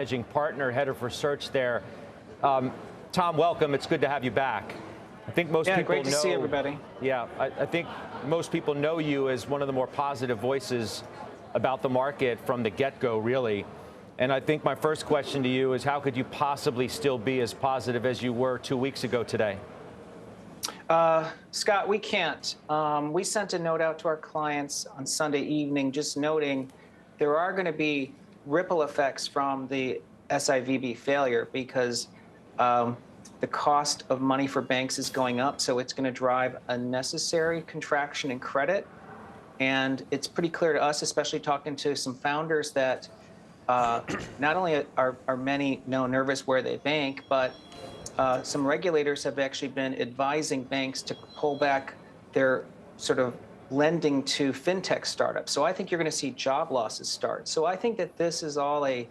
Managing partner, head of research there. Tom, welcome. It's good to have you back. I think most people great to see everybody. Yeah, I think most people know you as one of the more positive voices about the market from the get-go, really. And I think my first question to you is, how could you possibly still be as positive as you were 2 weeks ago today? Scott, we can't. We sent a note out to our clients on Sunday evening just noting there are going to be ripple effects from the SIVB failure because the cost of money for banks is going up. So it's going to drive a necessary contraction in credit. And it's pretty clear to us, especially talking to some founders, that not only are many nervous where they bank, but some regulators have actually been advising banks to pull back their sort of lending to fintech startups. So I think you're going to see job losses start. So I think that this is all as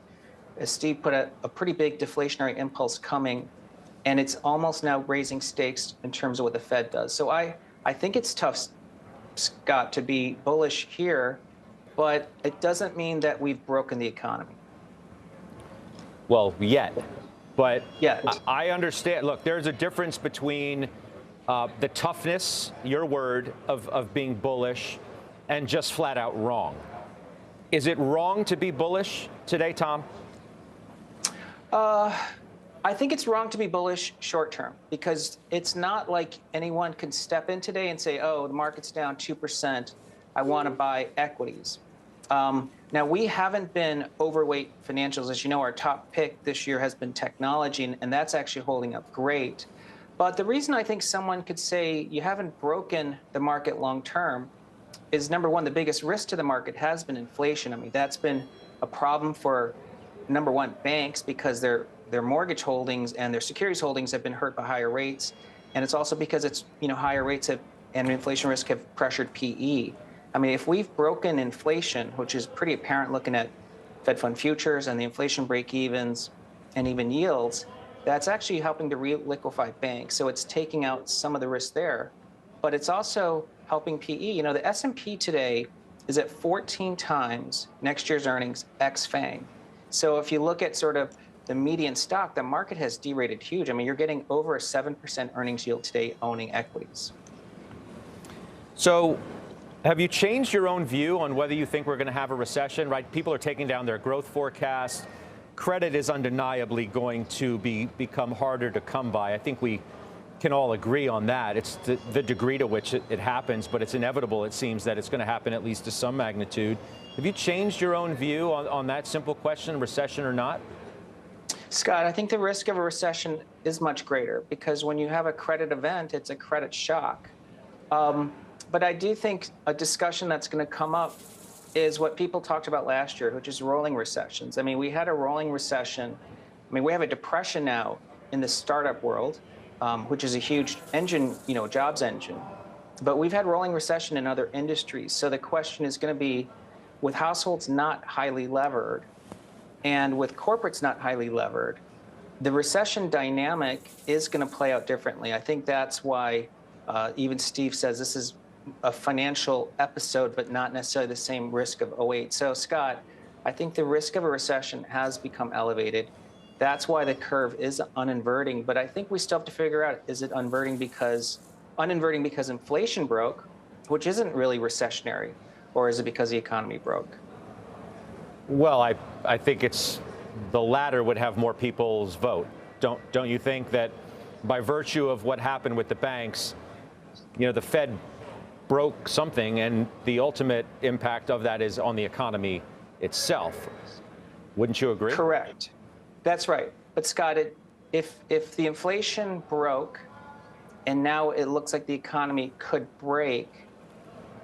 Steve put it, a pretty big deflationary impulse coming, and it's almost now raising stakes in terms of what the Fed does. So I think it's tough, Scott, to be bullish here, but it doesn't mean that we've broken the economy. Well, yet. But yeah, I understand. Look, there's a difference between the toughness, your word, of being bullish and just flat out wrong. Is it wrong to be bullish today, Tom? I think it's wrong to be bullish short term because it's not like anyone can step in today and say, oh, the market's down 2%. I want to buy equities. Now, we haven't been overweight financials. As you know, our top pick this year has been technology, and that's actually holding up great. But the reason I think someone could say you haven't broken the market long term is, number one, the biggest risk to the market has been inflation. I mean, that's been a problem for, number one, banks, because their mortgage holdings and their securities holdings have been hurt by higher rates. And it's also because it's, higher rates and inflation risk have pressured PE. I mean, if we've broken inflation, which is pretty apparent looking at Fed fund futures and the inflation break-evens and even yields, that's actually helping to re-liquefy banks. So it's taking out some of the risk there. But it's also helping PE. The S&P today is at 14 times next year's earnings ex-FANG. So if you look at sort of the median stock, the market has derated huge. I mean, you're getting over a 7% earnings yield today owning equities. So have you changed your own view on whether you think we're going to have a recession, right? People are taking down their growth forecast. Credit is undeniably going to become harder to come by. I think we can all agree on that. It's the degree to which it happens, but it's inevitable, it seems, that it's going to happen at least to some magnitude. Have you changed your own view on that simple question, recession or not? Scott, I think the risk of a recession is much greater because when you have a credit event, it's a credit shock. But I do think a discussion that's going to come up is what people talked about last year, which is rolling recessions. I mean, we had a rolling recession. I mean, we have a depression now in the startup world, which is a huge engine, jobs engine. But we've had rolling recession in other industries. So the question is going to be, with households not highly levered and with corporates not highly levered, the recession dynamic is going to play out differently. I think that's why even Steve says this is a financial episode, but not necessarily the same risk of '08. So, Scott, I think the risk of a recession has become elevated. That's why the curve is uninverting. But I think we still have to figure out, is it uninverting because inflation broke, which isn't really recessionary, or is it because the economy broke? Well, I think it's the latter would have more people's vote. Don't you think that by virtue of what happened with the banks, the Fed broke something, and the ultimate impact of that is on the economy itself? Wouldn't you agree? Correct. That's right. But Scott, if the inflation broke and now it looks like the economy could break,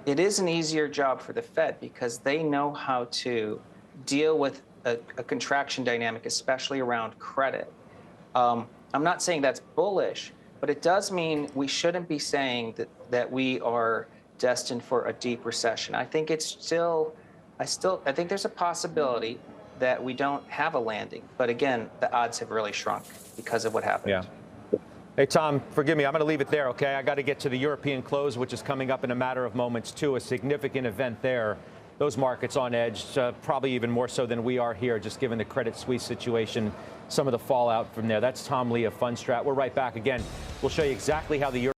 it is an easier job for the Fed because they know how to deal with a contraction dynamic, especially around credit. I'm not saying that's bullish, but it does mean we shouldn't be saying that we are destined for a deep recession. I think I think there's a possibility that we don't have a landing. But again, the odds have really shrunk because of what happened. Yeah. Hey, Tom, forgive me. I'm going to leave it there, okay? I got to get to the European close, which is coming up in a matter of moments, too, a significant event there. those markets on edge, probably even more so than we are here, just given the Credit Suisse situation, some of the fallout from there. That's Tom Lee of Fundstrat. We're right back again. We'll show you exactly how the euro